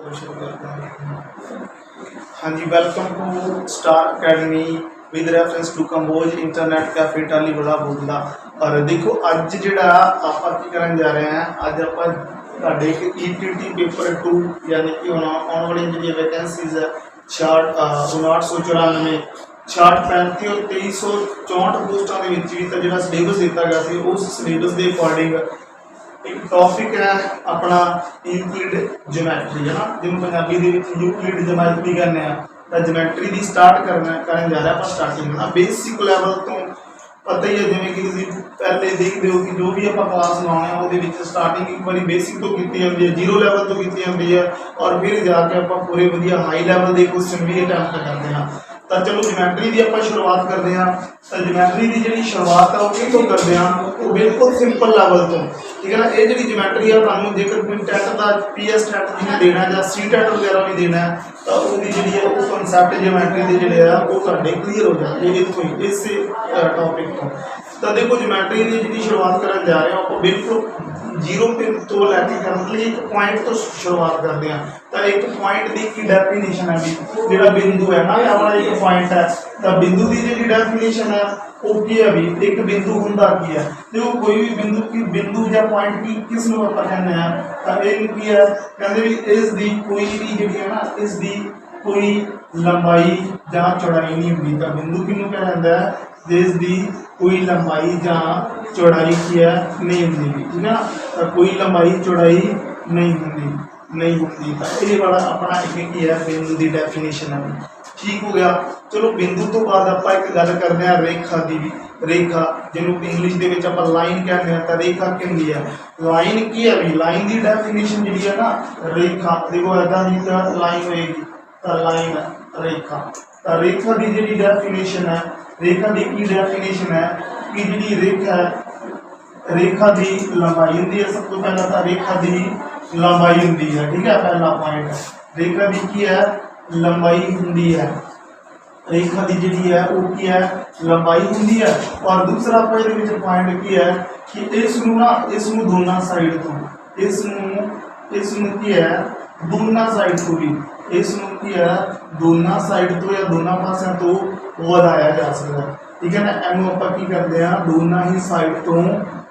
हाँ जी, welcome to star academy with reference to Kamboj internet cafe Tali बड़ा बोलदा। और देखो अज जिहड़ा आपां की करन जा रहे हैं, अज आपां तुहाडे ईटीटी पेपर 2 यानी कि आने वाली जिहड़ी वैकेंसीज है 5994 6035 और 2364 पोस्टां दे विच भी तां जिहड़ा सिलेबस दिता गया सी उस सिलेबस के अकॉर्डिंग एक टॉपिक है अपना यूक्लिड ज्योमैट्री है ना, जिन्होंने पंजाबी दे विच यूक्लिड ज्योमैट्री कहने हैं। ज्योमैट्री की स्टार्ट करन जा रहा है आप स्टार्टिंग ना बेसिक लैवल तो पता ही है, जिवें कि तुसीं पहले देखते हो कि जो भी आप क्लास लाने वो स्टार्टिंग एक बार बेसिक तो की जाती है, जीरो लैवल तो की जाती है और फिर जाके आप पूरे वधिया हाई लैवल के क्वेश्चन भी अटैम्प्ट करते हैं। तो चलो ज्योमैट्री की आप शुरुआत करते हैं। तो ज्योमैट्री की जी शुरुआत है वो कितों करते हैं, वो बिल्कुल सिंपल लैवल तो ठीक है ना। ये जी ज्योमैट्री है तुहानूं जेकर कोई टैट का PS टैट जिन्हें देना या C टैट वगैरह भी देना है तो वो जी है वो कॉन्सैप्ट ज्योमैट्री के जोड़े है वो क्लीयर हो जाए इतों ही इस टॉपिक तो देखो ज्योमैट्री की जी शुरुआत करने जा रहे हो आप बिल्कुल जीरो तो लैके मतलब एक पॉइंट तो शुरुआत करते हैं। तो एक पॉइंट की डेफिनेशन है भी जो बिंदु है ना अपना एक पॉइंट है तो बिंदु की जी डेफिनेशन है वो की है भी एक बिंदु होंदा की है। देखो कोई भी बिंदु या पॉइंट की किस नूं आपां कहंदे हैं तो ये की है कहंदे भी इस दी कोई भी जी है ना इस दी कोई लंबाई या चौड़ाई नहीं होंदी। तो बिंदु किनूं कहा जाता है जिस दी कोई लंबाई या चौड़ाई की है नहीं होंदी ठीक है ना। तो कोई लंबाई चौड़ाई नहीं होंदी तो ये वाला अपना एक की है बिंदु की डेफिनेशन है ठीक हो गया। चलो बिंदु तो बाद आप एक गल करते हैं रेखा की भी, रेखा जिन्होंने इंग्लिश के आप लाइन कहते हैं तो रेखा कहती है लाइन की है भी लाइन की डेफिनेशन जी है ना रेखा देखो ऐसा ही लाइन होएगी तो लाइन रेखा तो रेखा की जी डेफिनेशन है रेखा की डेफिनेशन है कि जी रेखा है रेखा की लंबाई होंगी है सब तो पहला तो रेखा की लंबाई होंगी है ठीक है पहला पॉइंट रेखा की है लंबाई होंगी है रेखा की जी है वो की है लंबाई होंगी है। और दूसरा पॉइंट की है कि इस दोनों साइड तो इस की है दोनों साइड तो भी इस की है दोनों साइड तो या दोनों पासों तो वधाया जा सकता है ठीक है ना। इनू आप की करते हैं दोनों ही साइड तो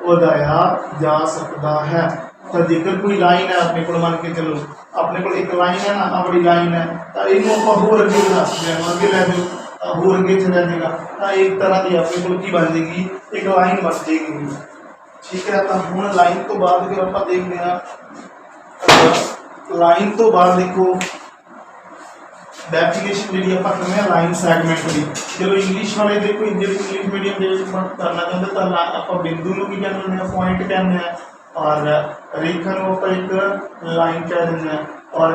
वधाया जा सकता है। तो जेकर कोई लाइन है अपने को मान के चलो अपने को एक लाइन है ना अपनी लाइन है तो इनू आप होर अगे बना सकते हैं अगे लै जाओ होर अगे चला जाएगा तो एक तरह की अपने को की बन जाएगी एक लाइन बन जाएगी ठीक है। तो हम लाइन तो बाद फिर आप देखते हैं लाइन तो बाद देखो डेफिनेशन जी आप करने लाइन सैगमेंट की। चलो इंग्लिश वाले देखो इंग्लिश मीडियम करना चाहते तो आप बिंदु को कहते पॉइंट कहते हैं और रेखा को एक लाइन कह देंगे और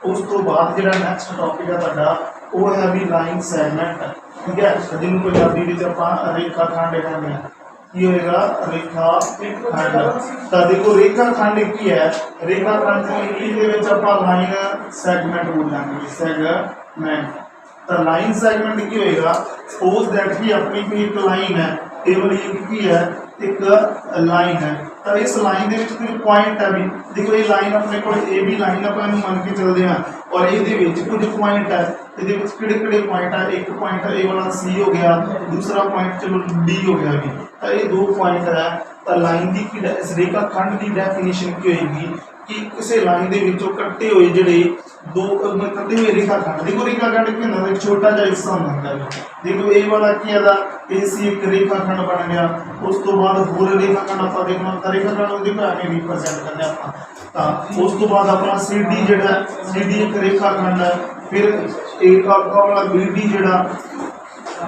उस तो बाद जो नैक्सट टॉपिक है तुहाडा वो है भी लाइन सैगमेंट ठीक है जिन्होंने पंजाबी आप रेखा खंड कहते हैं की होएगा रेखा खंड। तो देखो रेखा खंड की है रेखा खंड को इंग्लिश आप लाइन सैगमेंट बोलेंगे सैगमेंट। तो लाइन सैगमेंट की होएगा सपोज दैट कि अपनी कोई एक लाइन है टेबल की है एक लाइन है तो इस लाइन के कोई पॉइंट है भी देखो ये लाइन अपने को ये भी लाइन आप मन के चलते हैं और ये कुछ पॉइंट है कि पॉइंट है एक पॉइंट है ये वाला C हो गया दूसरा पॉइंट चलो D हो गया भी तो ये दो पॉइंट है। तो लाइन की इस रेखा खंड की डेफिनेशन की होगी कि किसी लाइन के कट्टे हुए जोड़े दो कट्टे हुए रेखा खंड देखो रेखा खंड के अंदर एक छोटा जहा हिस्सा होता है देखो ये वाला की है एक रेखा खंड बन गया उस तो बाद होर रेखा खंड आप देखना रेखा खंड देखो एवं रिप्रजेंट करने आप उस तो बाद अपना CD जोड़ा CD एक रेखा खंड है फिर एक आपका वाला BD जोड़ा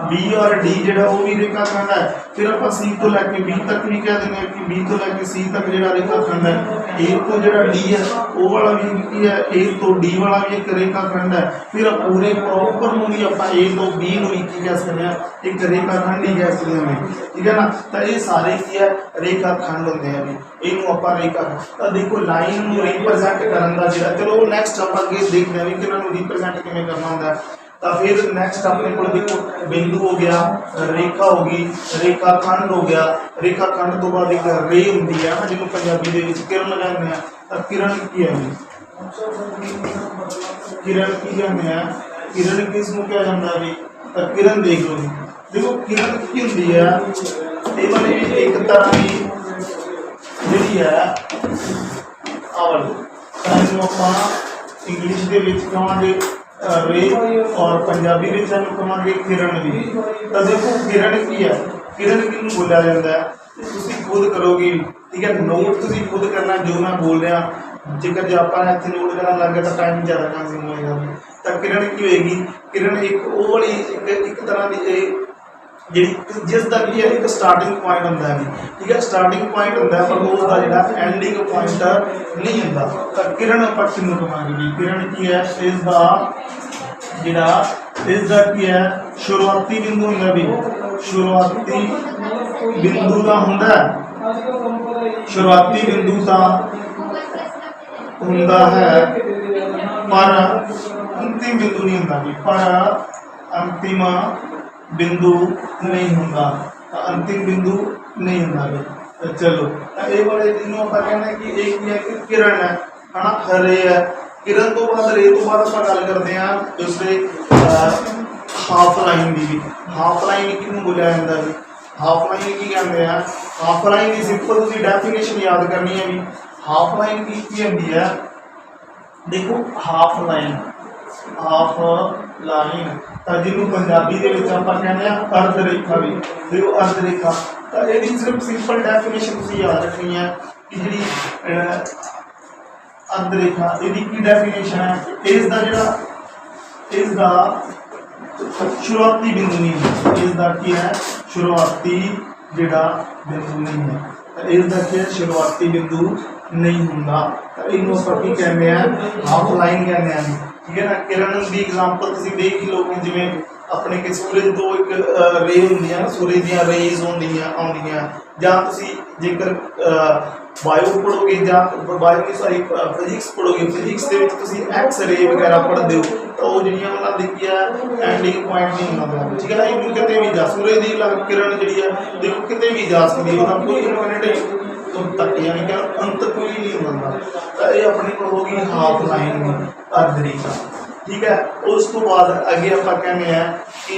B और D जो वो भी रेखा खंड है फिर आप C तो लैके B तक भी कह देंगे कि B तो लैके C तक जो रेखा खंड है A तो जो D है वो वाला भी है A तो D वाला भी एक रेखा खंड है फिर पूरे प्रॉपर भी आप A तो B कह सकते हैं एक रेखा खंड ही कह सकते हैं ठीक है ना। तो ये सारे की है रेखा खंड होंगे हैं भी इनू आप रेखा। तो देखो लाइन रिप्रजेंट करने का जो चलो नैक्सट आप अगे देखते हैं कि इन्होंने रिप्रजेंट किमें करना होंगे। तो फिर नैक्सट अपने को देखो बिंदु हो गया रेखा होगी रेखा खंड हो गया रेखा खंड तो बाद एक रे होंगी है ना जिन्होंने पंजाबी के किरण कहते हैं। तो किरण की है किरण की कहते हैं, किरण किसनूं कहा जाता है भी? तो किरण देख लो जी, देखो किरण की होंदी है ये वाली भी एक तरह की जिहड़ी है आवल इंग्लिश के कहांगे रे और पंजाबी में कहांगे किरण भी। तो देखो किरण की है, किरण किनू बोलिया जाता है तुसीं खुद करोगे, ठीक है। नोट तुसीं खुद करना जो मैं बोल रहा, जेकर जो आप इतने नोट करना लग गए तो टाइम ज़्यादा कंज्यूम होएगा। तो किरण की होएगी, किरण एक वो वाली एक तरह की जिसका की है एक स्टार्टिंग पॉइंट होंदा है, ठीक है। स्टार्टिंग पॉइंट होंदा है पर उसका जिहड़ा एंडिंग पॉइंट नहीं होंदा। तो किरण आपां किनूं कहांगे? किरण की है इसका जिहड़ा इसका की है शुरुआती बिंदु होंदा भी, शुरुआती बिंदु का होंदा है, शुरुआती बिंदु का होंदा है पर अंतिम बिंदु नहीं होंदा भी, पर अंतिम बिंदु नहीं होंदा, अंतिम बिंदु नहीं होंदा भी। तो चलो ये वाले जिन्हों आप कहना कि एक है कि किरण है ना, रे है। किरण तो बाद रे तो बाद आप गल करते हैं दूसरे हाफ लाइन की भी। हाफ लाइन किनू बोलिया जाता है? हाफ लाइन की कहते हैं, हाफ लाइन की सिंपल तुसीं डेफिनेशन याद करनी है भी। हाफ लाइन की होंदी है, देखो हाफ लाइन, हाफ लाइन तो जिन्होंने पंजाबी के कहने अर्ध रेखा भी, देखो अर्ध रेखा। तो ये सिर्फ सिंपल डेफिनेशन तुसीं याद रखनी है कि जी अर्ध रेखा यदि की डेफिनेशन है इसका जो इसका शुरुआती बिंदु नहीं है, इसका की है शुरुआती जिहड़ा बिंदु नहीं है। तो इसका की है शुरुआती बिंदु नहीं होंदा। तो इनू आपां की कहते हैं हाफ लाइन कहते हैं, ठीक है ना। किरण की एग्जाम्पल तुसीं देख ही लो जिवें अपने के सूरज तो एक रे होंदी है, सूरज दी रेज होंदियां आउंदियां, जां तुसीं जेकर बायो पढ़ोगे जां बायो की सॉरी फिजिक्स पढ़ोगे, फिजिक्स के एक्स रे वगैरह पढ़ते हो तो वो जिहड़ियां उन्हां दी की है एंडिंग पॉइंट नहीं होंदा, ठीक है ना। इनू किते भी जा सूरज की किरण जिहड़ी है देखो किते भी जा सकदी है, उसदा कोई इनफिनिट तक यानी कि अंत कोई नहीं बनता। तो ये अपने को होगी हाफ लाइन की अर्ध रेखा, ठीक है। उस तो बाद अगे आप कहने हैं कि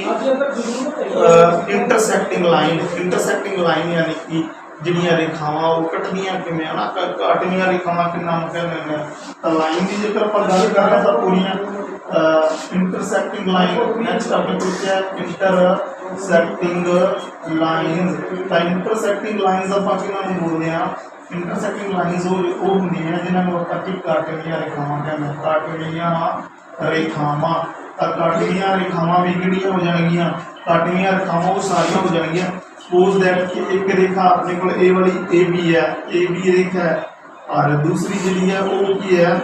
इंटरसेक्टिंग लाइन, इंटरसेक्टिंग लाइन यानी कि जिहड़ियां रेखावां वो कटदियां किवें है ना, कटदियां रेखावां किस नाम कहने हैं? तो लाइन की जेकर आप गल कर रहे तो पूरियां इंटरसेक्टिंग लाइन। नेक्स्ट अपने को क्या है? Intersecting line. तो इंटरसेक्टिंग लाइन्स आप किन्हां बोलते हैं? इंटरसेक्टिंग लाइन्स वो होंदी है जिन्होंने काटनियां रेखावां कहते हैं, काटनियां रेखावां। तो काटनियां रेखावां भी किहड़ियां हो जाएगियां? काटनियां रेखावां वो सारियां हो जाएगियां। सपोज दैट कि एक रेखा अपने को ए वाली ए बी है, ए बी रेखा है, और दूसरी जिहड़ी है वो की है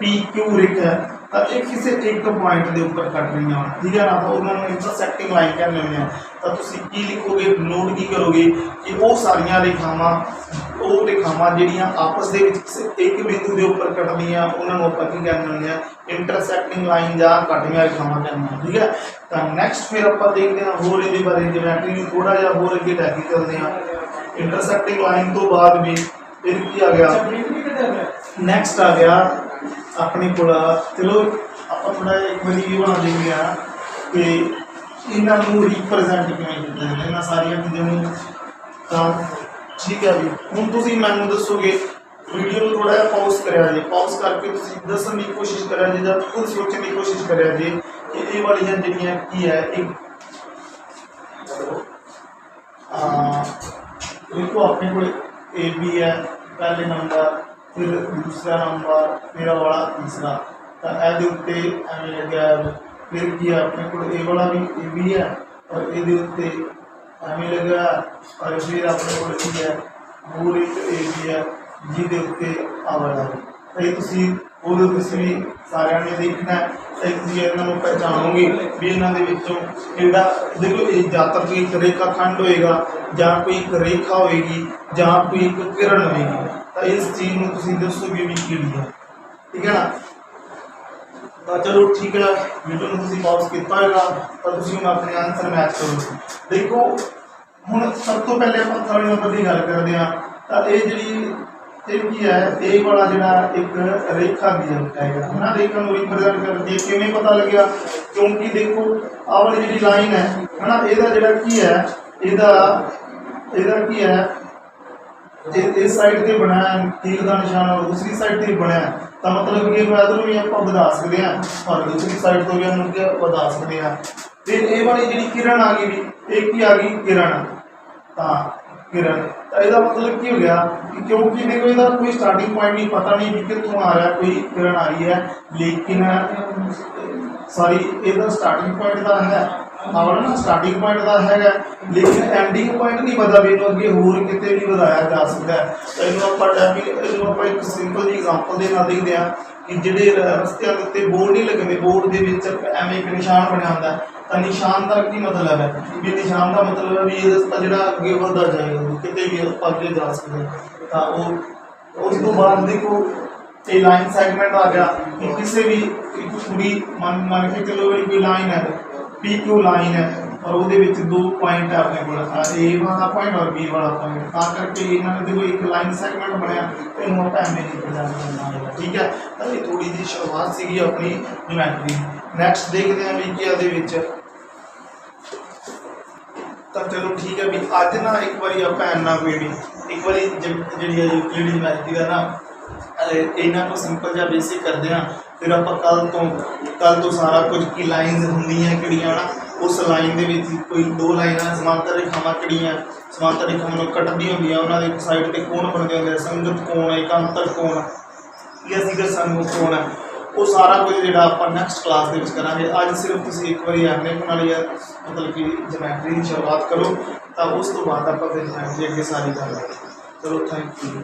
पी क्यू रेखा है। तो एक किसी एक पॉइंट के ऊपर कट रही हो, ठीक है ना। तो उन्होंने इंटरसेक्टिंग लाइन कहने हैं। तो तुसीं की लिखोगे, नोट की करोगे कि वो सारियां रेखावां जिहड़ियां आपस दे विच एक बिंदु के ऊपर कटदियां उन्होंने आपां की कहने हैं? इंटरसेक्टिंग लाइन जां कटदियां रेखावां कहने हैं, ठीक है। तो नैक्सट फिर आप देखते हैं होर इहदे बारे ज्योमैट्री नूं थोड़ा जिहा होर अगे लैके चलते हैं। इंटरसेक्टिंग लाइन तो बाद भी फिर की आ गया, नैक्सट आ गया अपने को। चलो आप थोड़ा एक बार ये बना देंगे कि इन्हों रिप्रजेंट किमें इन्होंने सारिया चीज़ों। ठीक है जी, हुण तुसीं मैनूं दसोगे, वीडियो में थोड़ा पॉज करा जे, पॉज करके तुसीं दसन की कोशिश करा जे या खुद सोचने की कोशिश करा जे कि ये वालियां जिहड़ियां की है एक देखो अपने को ए बी है पहले नंबर, फिर दूसरा नंबर, फिर वाला तीसरा। तो ये उत्ते एवं लग्या, फिर की है अपने को ए वाला भी ए बी है और ये उत्ते एवं लग्या, और फिर अपने को है होर एक ए बी है जिहदे उत्ते आ वाला है। तो ये तुसीं उदों तुसीं भी सारिਆਂ ने देखना है, तुसीं इन्हों पहचानोगे भी इन्हों के विचों किहड़ा। देखो ये जां तां कोई एक रेखा खंड होएगा, जां कोई एक रेखा होएगी, जां कोई एक किरण होएगी। तो इस चीज़ में तुसीं दसोगे भी किहड़ी है, ठीक है ना। तो चलो ठीक है, वीडियो में तुसीं पॉज किया होगा तो तुसीं हुण अपने आंसर मैच करो। देखो हुण सब तो पहले आपां थर्ड नंबर की गल करते हैं। तो ये जिहड़ी ਇਹ ਕੀ ਹੈ, ਇਹ ਵਾਲਾ ਜਿਹੜਾ ਇੱਕ ਰੇਖਾ ਦੀ ਹੈਗਾ ਹੈ ਨਾ, ਰੇਖਾ ਨੂੰ ਰਿਪਰੈਜ਼ੈਂਟ ਕਰਦੀ ਹੈ। ਕਿਵੇਂ ਪਤਾ ਲੱਗਿਆ? ਕਿਉਂਕਿ ਦੇਖੋ ਆਹ ਵਾਲੀ ਜਿਹੜੀ ਲਾਈਨ ਹੈ ਹਨਾ, ਇਹਦਾ ਜਿਹੜਾ ਕੀ ਹੈ, ਇਹਦਾ ਕੀ ਹੈ, इस साइड से बनया तीर का निशान और दूसरी साइड से बनया, तो मतलब कि इधर भी आप बधा सकते हैं और दूसरी साइड तो भी हम बधा सकते हैं। फिर ये वाली जी किरण आ गई, भी एक ही आ गई किरण, हाँ किरण, तो यदा मतलब की हो गया कि क्योंकि देखो इसका कोई स्टार्टिंग पॉइंट नहीं, पता नहीं भी कितों आ रहा है, कोई किरण आ रही है, लेकिन सॉरी इसका स्टार्टिंग पॉइंट का है और ना स्टार्टिंग पॉइंट का है, लेकिन एंडिंग पॉइंट नहीं पता भी अगे होर किते भी वधाया जा सकता है। तो इन्होंने एक सिंपल जी एग्जांपल के नाल देखते हैं कि जिहड़े रस्तियां दे उत्ते बोर्ड नहीं लगदे, बोर्ड दे विच एवें एक निशान बनिया हुंदा है, तो निशान का की मतलब है भी निशान का मतलब है भी ये रस्ता जिहड़ा अगे वधदा जाएगा, किते भी अगे जा सकते हैं। तो उस तो बाद देखो ये लाइन सैगमेंट आ गया कि किसी भी पूरी मान के चलो कोई लाइन है, पी क्यू लाइन है और वो दो पॉइंट है अपने को, ए वाला पॉइंट और बी वाला पॉइंट, ता करके इन्होंने देखो एक लाइन सैगमेंट बनया, तो इन्होंने एवं रिप्रेजेंट करना है। ठीक है, तो ये थोड़ी जी शुरुआत सी अपनी ज्योमेट्री। नैक्सट देखते हैं भी कि ये तो चलो ठीक है भी अज ना एक बार आप इन्ना कोई नहीं, एक बार जी यूक्लिड ज्योमेट्री का ना इन्ना को सिंपल जहा बेसिक करते हैं, फिर आप कल तो सारा कुछ की लाइन्स होंदियां किहड़ियां ना, उस लाइन के कोई दो लाइनां समांतर रेखावां किहड़ियां समांतर रेखावां नूं कटदी होंदियां, उन्हां दे साइड ते कोण बनदे हुंदे, संयुक्त कोण, एकांतर कोण या सीधा सम्मुख कोण है, वो सारा कुछ जो आप नैक्सट क्लास के करांगे। अज सिर्फ तुसीं एक बार एने बना लिया, मतलब कि ज्योमेट्री की शुरुआत करो, तो उस तो बाद आप फिर ज्योमेट्री अगे सारी कर लेंगे। चलो थैंक यू।